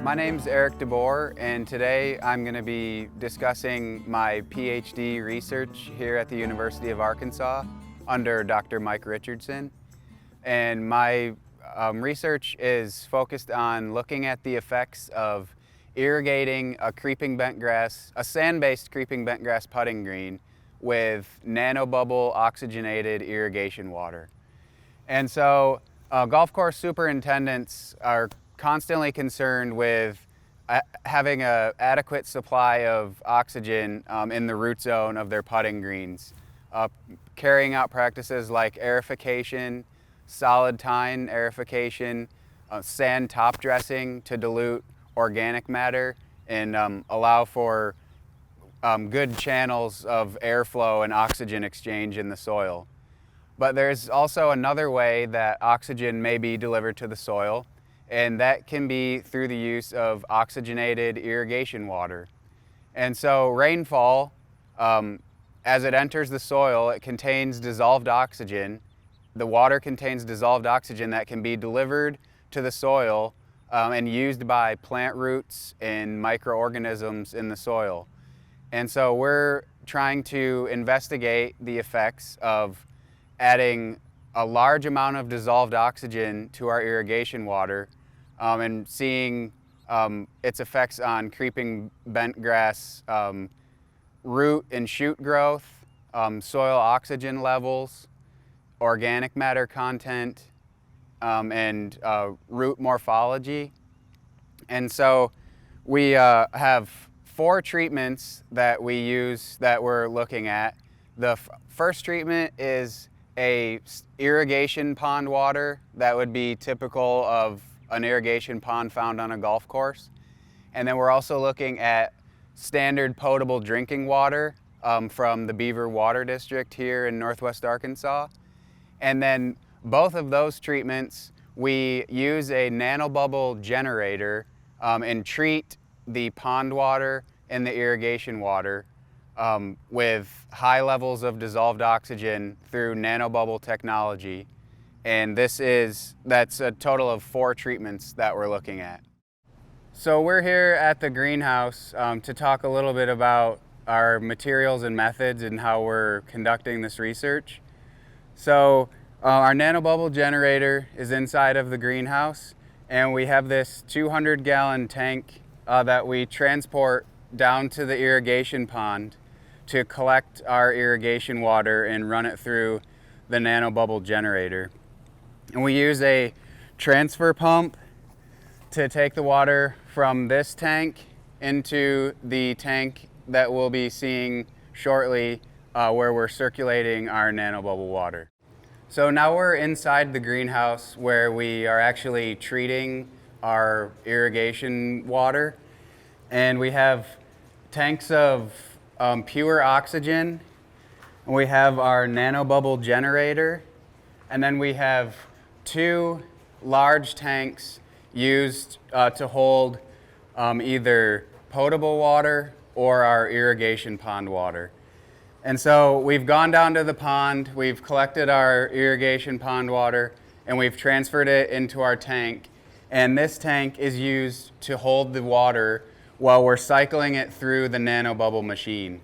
My name's DeBoer, and today I'm going to be discussing my PhD research here at the University of Arkansas under Dr. Mike Richardson. And my research is focused on looking at the effects of irrigating a creeping bentgrass, a sand-based creeping bentgrass putting green with nanobubble oxygenated irrigation water. And so golf course superintendents are constantly concerned with having an adequate supply of oxygen in the root zone of their putting greens, carrying out practices like aerification, solid tine aerification, sand top dressing to dilute organic matter and allow for good channels of airflow and oxygen exchange in the soil. But there's also another way that oxygen may be delivered to the soil, and that can be through the use of oxygenated irrigation water. And so rainfall, as it enters the soil, it contains dissolved oxygen. The water contains dissolved oxygen that can be delivered to the soil and used by plant roots and microorganisms in the soil. And so we're trying to investigate the effects of adding a large amount of dissolved oxygen to our irrigation water and seeing its effects on creeping bentgrass root and shoot growth, soil oxygen levels, organic matter content, and root morphology. And so we have 4 treatments that we use that we're looking at. The first treatment is a irrigation pond water that would be typical of an irrigation pond found on a golf course. And then we're also looking at standard potable drinking water from the Beaver Water District here in Northwest Arkansas. And then both of those treatments, we use a nanobubble generator and treat the pond water and the irrigation water with high levels of dissolved oxygen through nanobubble technology. And that's a total of 4 treatments that we're looking at. So we're here at the greenhouse to talk a little bit about our materials and methods and how we're conducting this research. So our nanobubble generator is inside of the greenhouse, and we have this 200-gallon tank that we transport down to the irrigation pond to collect our irrigation water and run it through the nanobubble generator. And we use a transfer pump to take the water from this tank into the tank that we'll be seeing shortly where we're circulating our nanobubble water. So now we're inside the greenhouse where we are actually treating our irrigation water, and we have tanks of pure oxygen, and we have our nanobubble generator, and then we have 2 large tanks used to hold either potable water or our irrigation pond water. And so we've gone down to the pond, we've collected our irrigation pond water, and we've transferred it into our tank. And this tank is used to hold the water while we're cycling it through the nanobubble machine.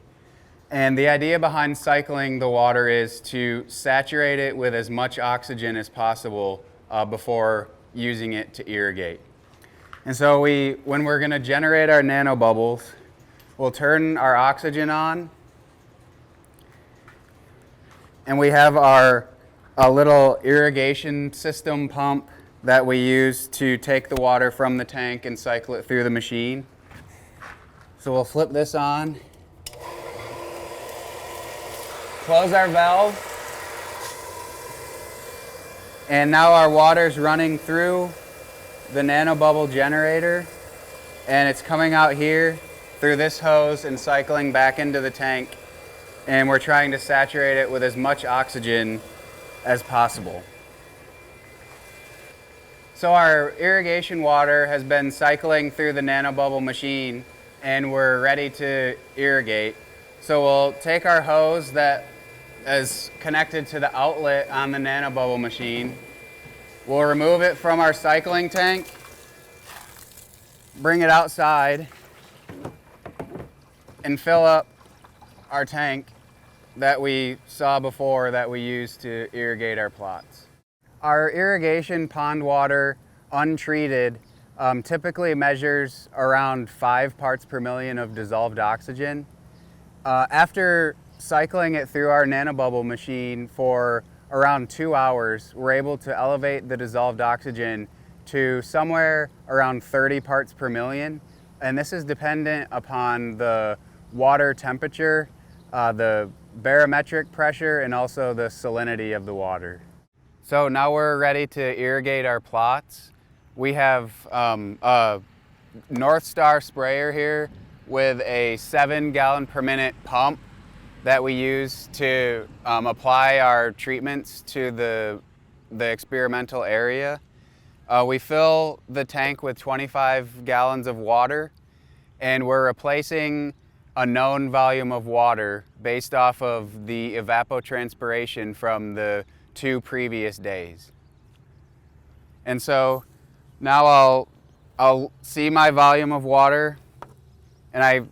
And the idea behind cycling the water is to saturate it with as much oxygen as possible before using it to irrigate. And so when we're going to generate our nanobubbles, we'll turn our oxygen on, and we have a little irrigation system pump that we use to take the water from the tank and cycle it through the machine. So we'll flip this on, close our valve, and now our water's running through the nanobubble generator, and it's coming out here through this hose and cycling back into the tank, and we're trying to saturate it with as much oxygen as possible. So our irrigation water has been cycling through the nanobubble machine, and we're ready to irrigate. So we'll take our hose that is connected to the outlet on the nanobubble machine. We'll remove it from our cycling tank, bring it outside and fill up our tank that we saw before that we use to irrigate our plots. Our irrigation pond water, untreated, typically measures around 5 parts per million of dissolved oxygen. After cycling it through our nanobubble machine for around 2 hours, we're able to elevate the dissolved oxygen to somewhere around 30 parts per million. And this is dependent upon the water temperature, the barometric pressure, and also the salinity of the water. So now we're ready to irrigate our plots. We have a North Star sprayer here with a 7 gallon per minute pump that we use to apply our treatments to the experimental area. We fill the tank with 25 gallons of water, and we're replacing a known volume of water based off of the evapotranspiration from the 2 previous days. And so now I'll see my volume of water and I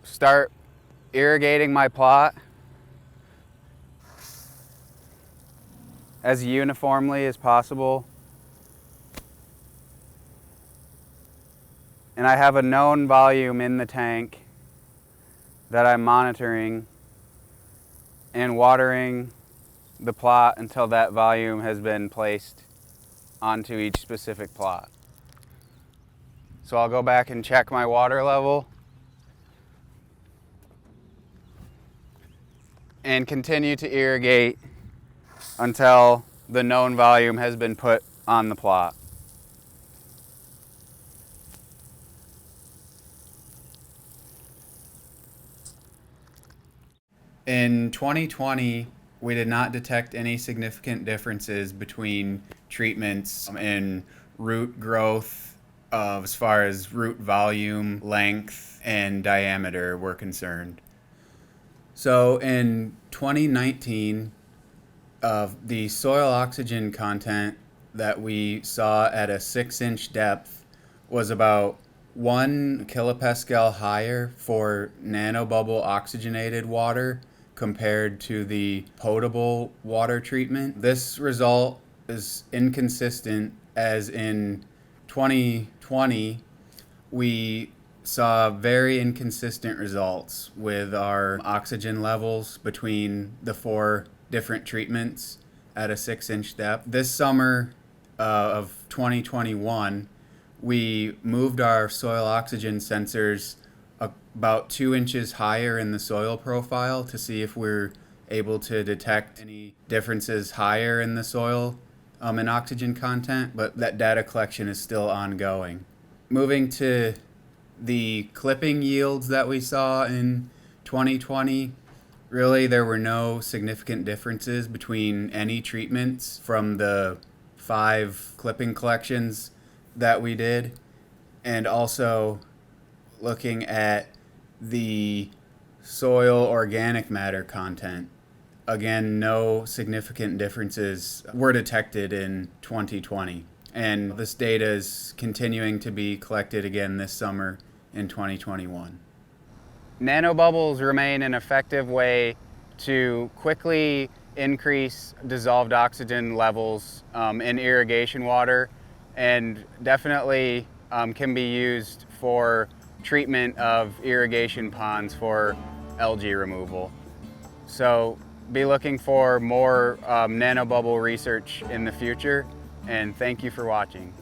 start irrigating my plot as uniformly as possible. And I have a known volume in the tank that I'm monitoring and watering the plot until that volume has been placed onto each specific plot. So I'll go back and check my water level and continue to irrigate until the known volume has been put on the plot. In 2020, we did not detect any significant differences between treatments in root growth as far as root volume, length, and diameter were concerned. So in 2019, the soil oxygen content that we saw at a 6-inch depth was about 1 kilopascal higher for nanobubble oxygenated water compared to the potable water treatment. This result is inconsistent, as in 2020 we saw very inconsistent results with our oxygen levels between the 4 different treatments at a 6-inch depth. This summer of 2021, we moved our soil oxygen sensors about 2 inches higher in the soil profile to see if we're able to detect any differences higher in the soil in oxygen content, but that data collection is still ongoing. Moving to the clipping yields that we saw in 2020, really there were no significant differences between any treatments from the 5 clipping collections that we did. And also looking at the soil organic matter content, again, no significant differences were detected in 2020. And this data is continuing to be collected again this summer in 2021. Nanobubbles remain an effective way to quickly increase dissolved oxygen levels in irrigation water, and definitely can be used for treatment of irrigation ponds for algae removal. So be looking for more nanobubble research in the future, and thank you for watching.